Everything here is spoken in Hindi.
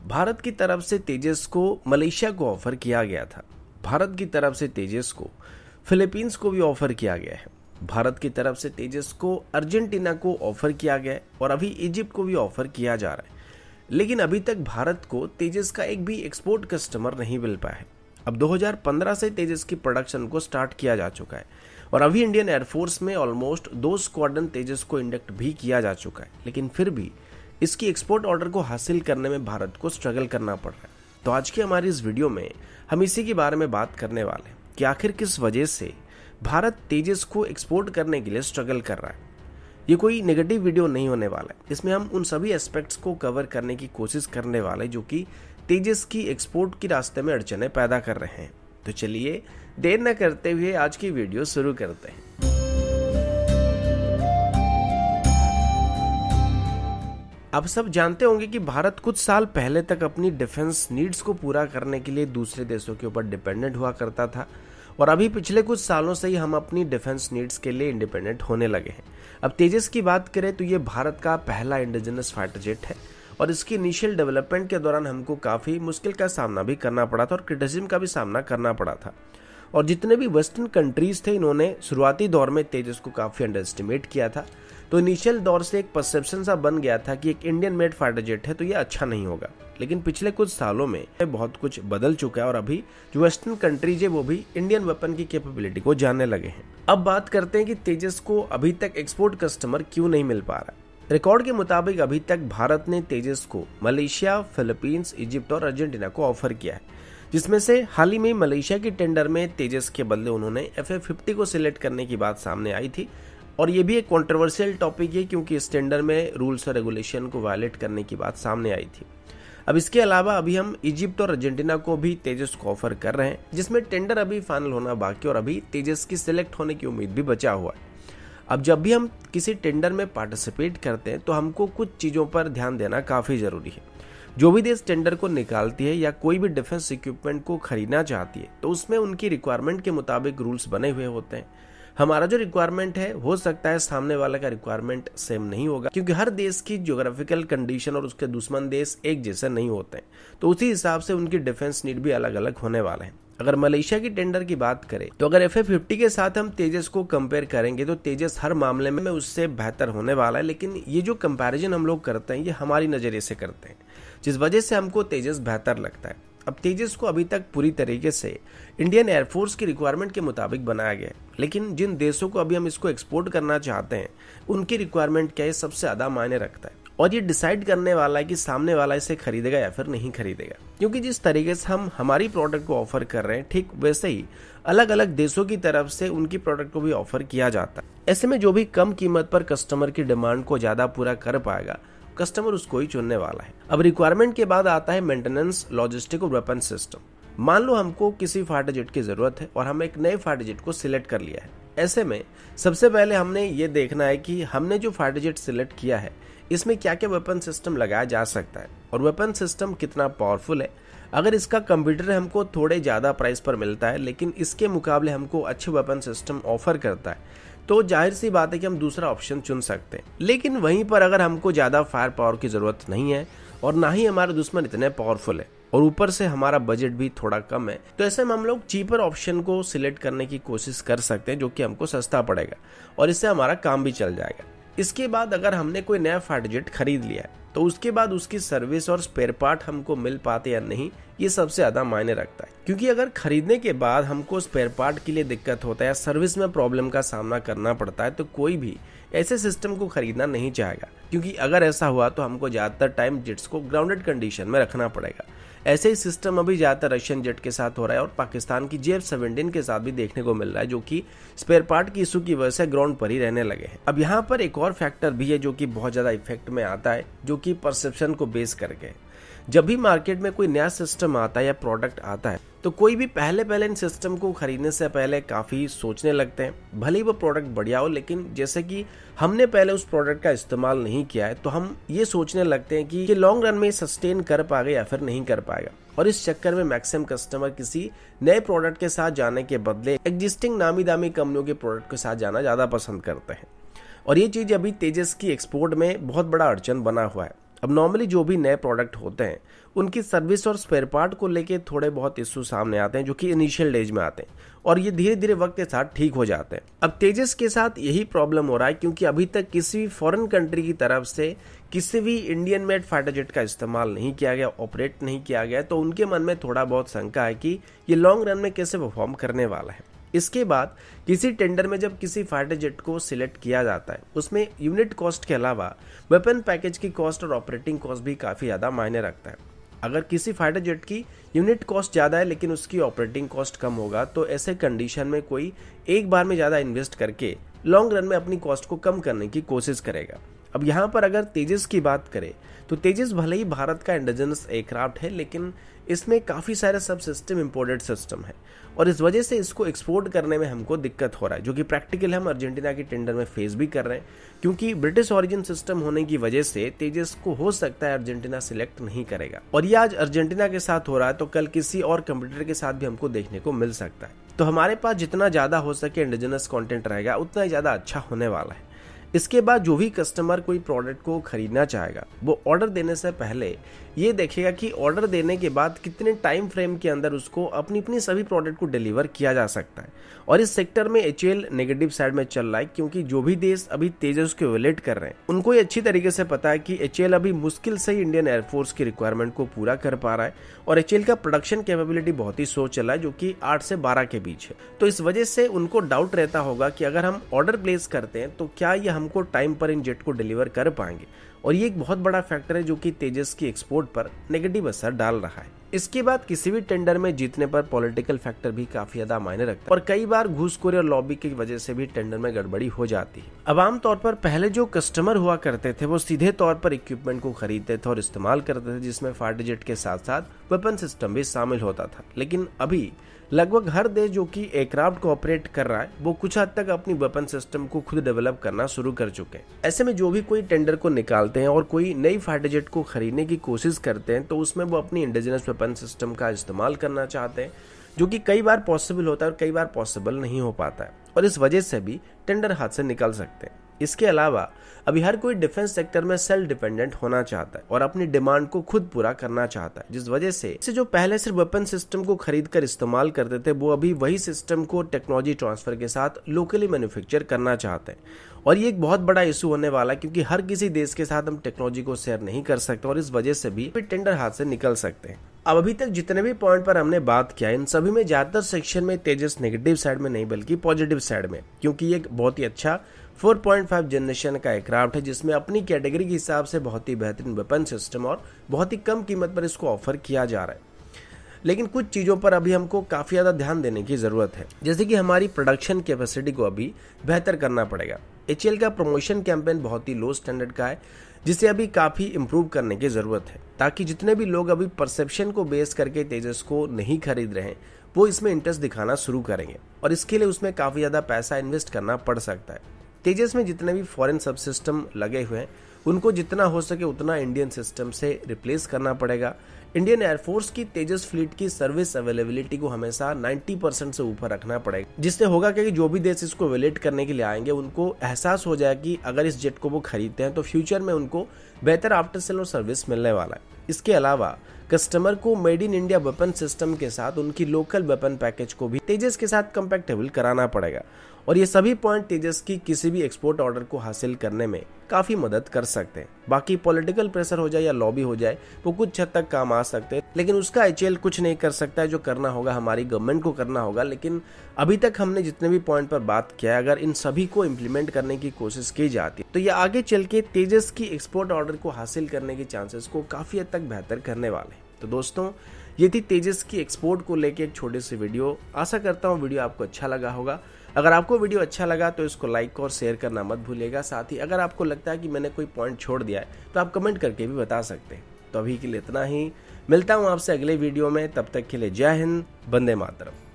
भारत की तरफ से तेजस को मलेशिया को ऑफर किया गया था। भारत की तरफ से तेजस को फिलीपींस को भी ऑफर किया गया है। भारत की तरफ से तेजस को अर्जेंटीना को ऑफर किया गया है और अभी इजिप्ट को भी ऑफर किया जा रहा है। लेकिन अभी तक भारत को तेजस का एक भी एक्सपोर्ट कस्टमर नहीं मिल पाया है। अब 2015 से तेजस की प्रोडक्शन को स्टार्ट किया जा चुका है और अभी इंडियन एयरफोर्स में ऑलमोस्ट 2 स्क्वाड्रन तेजस को इंडक्ट भी किया जा चुका है, लेकिन फिर भी इसकी एक्सपोर्ट ऑर्डर को हासिल करने में भारत को स्ट्रगल करना पड़ रहा है। तो आज की हमारी इस वीडियो में हम इसी के बारे में बात करने वाले हैं कि आखिर किस वजह से भारत तेजस को एक्सपोर्ट करने के लिए स्ट्रगल कर रहा है। ये कोई नेगेटिव वीडियो नहीं होने वाला है, इसमें हम उन सभी एस्पेक्ट्स को कवर करने की कोशिश करने वाले जो कि तेजस की एक्सपोर्ट के रास्ते में अड़चने पैदा कर रहे हैं। तो चलिए देर न करते हुए आज की वीडियो शुरू करते हैं। आप सब जानते होंगे कि भारत कुछ साल पहले तक अपनी डिफेंस नीड्स को पूरा करने के लिए दूसरे देशों के ऊपर डिपेंडेंट हुआ करता था और अभी पिछले कुछ सालों से ही हम अपनी डिफेंस नीड्स के लिए इंडिपेंडेंट होने लगे हैं। अब तेजस की बात करें तो ये भारत का पहला इंडिजिनस फाइटर जेट है और इसकी इनिशियल डेवलपमेंट के दौरान हमको काफ़ी मुश्किल का सामना भी करना पड़ा था और क्रिटिसिज्म का भी सामना करना पड़ा था। और जितने भी वेस्टर्न कंट्रीज थे इन्होंने शुरुआती दौर में तेजस को काफ़ी अंडर एस्टिमेट किया था। तो इनिशियल दौर से एक परसेप्शन सा बन गया था कि एक इंडियन मेड फाइटर जेट है तो ये अच्छा नहीं होगा। लेकिन पिछले कुछ सालों में बहुत कुछ बदल चुका है और अभी जो वेस्टर्न कंट्रीज है वो भी इंडियन वेपन की कैपेबिलिटी को जानने लगे हैं। अब बात करते हैं कि तेजस को अभी तक एक्सपोर्ट कस्टमर क्यों नहीं मिल पा रहा। रिकॉर्ड के मुताबिक अभी तक भारत ने तेजस को मलेशिया, फिलीपींस, इजिप्ट और अर्जेंटीना को ऑफर किया है, जिसमें से हाल ही में मलेशिया की टेंडर में तेजस के बदले उन्होंने FA-50 को सिलेक्ट करने की बात सामने आई थी। और ये भी एक कंट्रोवर्शियल टॉपिक है क्योंकि इस टेंडर में रूल्स और रेगुलेशन को वायलेट करने की बात सामने आई थी। अब इसके अलावा अभी हम इजिप्ट और अर्जेंटीना को भी तेजस को ऑफर कर रहे हैं, जिसमें टेंडर अभी फाइनल होना बाकी और अभी तेजस की सिलेक्ट होने की उम्मीद भी बचा हुआ है। अब जब भी हम किसी टेंडर में पार्टिसिपेट करते हैं तो हमको कुछ चीज़ों पर ध्यान देना काफ़ी ज़रूरी है। जो भी देश टेंडर को निकालती है या कोई भी डिफेंस इक्विपमेंट को खरीदना चाहती है तो उसमें उनकी रिक्वायरमेंट के मुताबिक रूल्स बने हुए होते हैं। हमारा जो रिक्वायरमेंट है हो सकता है सामने वाले का रिक्वायरमेंट सेम नहीं होगा, क्योंकि हर देश की ज्योग्राफिकल कंडीशन और उसके दुश्मन देश एक जैसे नहीं होते हैं, तो उसी हिसाब से उनकी डिफेंस नीड भी अलग अलग होने वाले हैं। अगर मलेशिया की टेंडर की बात करें तो अगर FA-50 के साथ हम तेजस को कंपेयर करेंगे तो तेजस हर मामले में उससे बेहतर होने वाला है। लेकिन ये जो कंपैरिजन हम लोग करते हैं ये हमारी नज़रिए से करते हैं, जिस वजह से हमको तेजस बेहतर लगता है। अब तेजस को अभी तक पूरी तरीके से इंडियन एयरफोर्स की रिक्वायरमेंट के मुताबिक बनाया गया है, लेकिन जिन देशों को अभी हम इसको एक्सपोर्ट करना चाहते हैं उनकी रिक्वायरमेंट क्या है सबसे ज़्यादा मायने रखता है और ये डिसाइड करने वाला है कि सामने वाला इसे खरीदेगा या फिर नहीं खरीदेगा। क्योंकि जिस तरीके से हम हमारी प्रोडक्ट को ऑफर कर रहे हैं ठीक वैसे ही अलग अलग देशों की तरफ से उनकी प्रोडक्ट को भी ऑफर किया जाता है। ऐसे में जो भी कम कीमत पर कस्टमर की डिमांड को ज़्यादा पूरा कर पाएगा कस्टमर उसको ही चुनने वाला है। अब रिक्वायरमेंट के बाद आता है मेंटेनेंस, लॉजिस्टिक और वेपन सिस्टम। मान लो हमको किसी फाइटर जेट की जरूरत है और हम एक नए फाइटर जेट को सिलेक्ट कर लिया है। ऐसे में सबसे पहले हमने ये देखना है कि हमने जो फाइटर जेट सिलेक्ट किया है इसमें क्या क्या वेपन सिस्टम लगाया जा सकता है और वेपन सिस्टम कितना पावरफुल है। अगर इसका कंप्यूटर हमको थोड़े ज़्यादा प्राइस पर मिलता है लेकिन इसके मुकाबले हमको अच्छे वेपन सिस्टम ऑफर करता है तो जाहिर सी बात है कि हम दूसरा ऑप्शन चुन सकते हैं। लेकिन वहीं पर अगर हमको ज़्यादा फायर पावर की ज़रूरत नहीं है और ना ही हमारे दुश्मन इतने पावरफुल है और ऊपर से हमारा बजट भी थोड़ा कम है तो ऐसे में हम लोग चीपर ऑप्शन को सिलेक्ट करने की कोशिश कर सकते हैं, जो कि हमको सस्ता पड़ेगा और इससे हमारा काम भी चल जाएगा। इसके बाद अगर हमने कोई नया फाइटर जेट खरीद लिया है तो उसके बाद उसकी सर्विस और स्पेयर पार्ट हमको मिल पाते या नहीं ये सबसे ज़्यादा मायने रखता है। क्योंकि अगर खरीदने के बाद हमको स्पेयर पार्ट के लिए दिक्कत होता है या सर्विस में प्रॉब्लम का सामना करना पड़ता है तो कोई भी ऐसे सिस्टम को खरीदना नहीं चाहेगा, क्योंकि अगर ऐसा हुआ तो हमको ज़्यादातर टाइम जेट्स को ग्राउंडेड कंडीशन में रखना पड़ेगा। ऐसे ही सिस्टम अभी ज़्यादातर रशियन जेट के साथ हो रहा है और पाकिस्तान की JF-17 के साथ भी देखने को मिल रहा है, जो कि स्पेयर पार्ट की इशू की वजह से ग्राउंड पर ही रहने लगे हैं। अब यहाँ पर एक और फैक्टर भी है जो कि बहुत ज़्यादा इफेक्ट में आता है, जो कि परसेप्शन को बेस करके। जब भी मार्केट में कोई नया सिस्टम आता है या प्रोडक्ट आता है तो कोई भी पहले इन सिस्टम को खरीदने से पहले काफ़ी सोचने लगते हैं। भले ही वो प्रोडक्ट बढ़िया हो, लेकिन जैसे कि हमने पहले उस प्रोडक्ट का इस्तेमाल नहीं किया है तो हम ये सोचने लगते हैं कि लॉन्ग रन में सस्टेन कर पाएगा या फिर नहीं कर पाएगा। और इस चक्कर में मैक्सिमम कस्टमर किसी नए प्रोडक्ट के साथ जाने के बदले एग्जिस्टिंग नामी दामी कंपनियों के प्रोडक्ट के साथ जाना ज़्यादा पसंद करते हैं। और ये चीज़ अभी तेजस की एक्सपोर्ट में बहुत बड़ा अड़चन बना हुआ है। अब नॉर्मली जो भी नए प्रोडक्ट होते हैं उनकी सर्विस और स्पेयर पार्ट को लेके थोड़े बहुत इश्यू सामने आते हैं जो कि इनिशियल डेज में आते हैं और ये धीरे धीरे वक्त के साथ ठीक हो जाते हैं। अब तेजस के साथ यही प्रॉब्लम हो रहा है क्योंकि अभी तक किसी भी फॉरेन कंट्री की तरफ से किसी भी इंडियन मेड फाइटर जेट का इस्तेमाल नहीं किया गया, ऑपरेट नहीं किया गया, तो उनके मन में थोड़ा बहुत शंका है कि ये लॉन्ग रन में कैसे परफॉर्म करने वाला है। इसके बाद किसी टेंडर में जब किसी फाइटर जेट को सिलेक्ट किया जाता है उसमें यूनिट कॉस्ट के अलावा वेपन पैकेज की कॉस्ट और ऑपरेटिंग कॉस्ट भी काफ़ी ज़्यादा मायने रखता है। अगर किसी फाइटर जेट की यूनिट कॉस्ट ज़्यादा है लेकिन उसकी ऑपरेटिंग कॉस्ट कम होगा तो ऐसे कंडीशन में कोई एक बार में ज़्यादा इन्वेस्ट करके लॉन्ग रन में अपनी कॉस्ट को कम करने की कोशिश करेगा। अब यहाँ पर अगर तेजस की बात करें तो तेजस भले ही भारत का इंडिजिनस एयरक्राफ्ट है लेकिन इसमें काफ़ी सारे सब सिस्टम इम्पोर्टेड सिस्टम है और इस वजह से इसको एक्सपोर्ट करने में हमको दिक्कत हो रहा है, जो कि प्रैक्टिकल हम अर्जेंटीना के टेंडर में फेस भी कर रहे हैं क्योंकि ब्रिटिश ओरिजिन सिस्टम होने की वजह से तेजस को हो सकता है अर्जेंटीना सिलेक्ट नहीं करेगा। और ये आज अर्जेंटीना के साथ हो रहा है तो कल किसी और कंप्यूटर के साथ भी हमको देखने को मिल सकता है। तो हमारे पास जितना ज़्यादा हो सके इंडिजिनस कॉन्टेंट रहेगा उतना ही ज़्यादा अच्छा होने वाला है। इसके बाद जो भी कस्टमर कोई प्रोडक्ट को खरीदना चाहेगा वो ऑर्डर देने से पहले ये देखेगा कि ऑर्डर देने के बाद कितने टाइम फ्रेम के अंदर उसको अपनी सभी प्रोडक्ट को डिलीवर किया जा सकता है। और इस सेक्टर में HAL नेगेटिव साइड में चल रहा है क्योंकि जो भी देश अभी तेजस को इवैल्यूएट कर रहे हैं उनको ये अच्छी तरीके से पता है कि HAL अभी मुश्किल से ही इंडियन एयरफोर्स की रिक्वायरमेंट को पूरा कर पा रहा है और HAL का प्रोडक्शन कैपेबिलिटी बहुत ही स्लो चला है जो कि 8 से 12 के बीच है। तो इस वजह से उनको डाउट रहता होगा कि अगर हम ऑर्डर प्लेस करते हैं तो क्या ये हमको टाइम पर इन जेट को डिलीवर कर पाएंगे, और ये एक बहुत बड़ा फैक्टर है जो कि तेजस की एक्सपोर्ट पर नेगेटिव असर डाल रहा है। इसके बाद किसी भी टेंडर में जीतने पर पॉलिटिकल फैक्टर भी काफी ज्यादा मायने रखता है और कई बार घूसखोरी और लॉबी की वजह से भी टेंडर में गड़बड़ी हो जाती है। अब आम तौर पर पहले जो कस्टमर हुआ करते थे वो सीधे तौर पर इक्विपमेंट को खरीदते थे और इस्तेमाल करते थे जिसमें फाइटर जेट के साथ साथ वेपन सिस्टम भी शामिल होता था। लेकिन अभी लगभग हर देश जो कि एयरक्राफ्ट को ऑपरेट कर रहा है वो कुछ हद तक अपनी वेपन सिस्टम को खुद डेवलप करना शुरू कर चुके हैं। ऐसे में जो भी कोई टेंडर को निकालते हैं और कोई नई फाइटर जेट को खरीदने की कोशिश करते हैं तो उसमें वो अपनी इंडिजिनस वेपन सिस्टम का इस्तेमाल करना चाहते हैं जो कि कई बार पॉसिबल होता है और कई बार पॉसिबल नहीं हो पाता है और इस वजह से भी टेंडर हाथ से निकल सकते हैं। इसके अलावा अभी हर कोई डिफेंस सेक्टर में सेल्फ डिपेंडेंट होना चाहता है और अपनी डिमांड को खुद पूरा करना चाहता है, जिस वजह से जो पहले सिर्फ वेपन सिस्टम को खरीद कर इस्तेमाल करते थे वो अभी वही सिस्टम को टेक्नोलॉजी ट्रांसफर के साथ लोकली मैन्युफैक्चर करना चाहते हैं। और ये एक बहुत बड़ा इशू होने वाला है क्योंकि हर किसी देश के साथ हम टेक्नोलॉजी को शेयर नहीं कर सकते और इस वजह से भी टेंडर हाथ से निकल सकते हैं। अब अभी तक जितने भी पॉइंट पर हमने बात किया इन सभी में ज्यादातर सेक्शन में तेजस नेगेटिव साइड में नहीं बल्कि पॉजिटिव साइड में, क्योंकि ये एक बहुत ही अच्छा 4.5 जनरेशन का एयरक्राफ्ट है जिसमें अपनी कैटेगरी के हिसाब से बहुत ही बेहतरीन वेपन सिस्टम और बहुत ही कम कीमत पर इसको ऑफर किया जा रहा है। लेकिन कुछ चीज़ों पर अभी हमको काफ़ी ज़्यादा ध्यान देने की ज़रूरत है, जैसे कि हमारी प्रोडक्शन कैपेसिटी को अभी बेहतर करना पड़ेगा। HAL का प्रमोशन कैंपेन बहुत ही लो स्टैंडर्ड का है जिसे अभी काफ़ी इम्प्रूव करने की ज़रूरत है ताकि जितने भी लोग अभी परसेप्शन को बेस करके तेजस को नहीं खरीद रहे हैं वो इसमें इंटरेस्ट दिखाना शुरू करेंगे और इसके लिए उसमें काफ़ी ज़्यादा पैसा इन्वेस्ट करना पड़ सकता है। तेजस में जितने भी फॉरेन सब सिस्टम लगे हुए हैं उनको जितना हो सके उतना इंडियन सिस्टम से रिप्लेस करना पड़ेगा। इंडियन एयरफोर्स की तेजस फ्लीट की सर्विस अवेलेबिलिटी को हमेशा 90% से ऊपर रखना पड़ेगा, जिससे होगा कि जो भी देश इसको इवैल्यूएट करने के लिए आएंगे उनको एहसास हो जाए कि अगर इस जेट को वो खरीदते हैं तो फ्यूचर में उनको बेहतर आफ्टर सेल और सर्विस मिलने वाला है। इसके अलावा कस्टमर को made in India weapon system के साथ उनकी लोकल वेपन पैकेज को भी तेजस के साथ कंपैटिबल कराना पड़ेगा और ये सभी पॉइंट तेजस की किसी भी एक्सपोर्ट ऑर्डर को हासिल करने में काफी मदद कर सकते हैं। बाकी पॉलिटिकल प्रेशर हो जाए या लॉबी हो जाए वो कुछ हद तक काम आ सकते हैं, लेकिन उसका HAL कुछ नहीं कर सकता है। जो करना होगा हमारी गवर्नमेंट को करना होगा। लेकिन अभी तक हमने जितने भी पॉइंट पर बात किया है अगर इन सभी को इम्प्लीमेंट करने की कोशिश की जाती है तो ये आगे चल के तेजस की एक्सपोर्ट ऑर्डर को हासिल करने के चांसेस को काफी हद तक बेहतर करने वाले हैं। तो दोस्तों ये थी तेजस की एक्सपोर्ट को लेके एक छोटी सी वीडियो। आशा करता हूँ वीडियो आपको अच्छा लगा होगा। अगर आपको वीडियो अच्छा लगा तो इसको लाइक और शेयर करना मत भूलिएगा। साथ ही अगर आपको लगता है कि मैंने कोई पॉइंट छोड़ दिया है तो आप कमेंट करके भी बता सकते हैं। तो अभी के लिए इतना ही, मिलता हूँ आपसे अगले वीडियो में, तब तक के लिए जय हिंद, वंदे मातरम।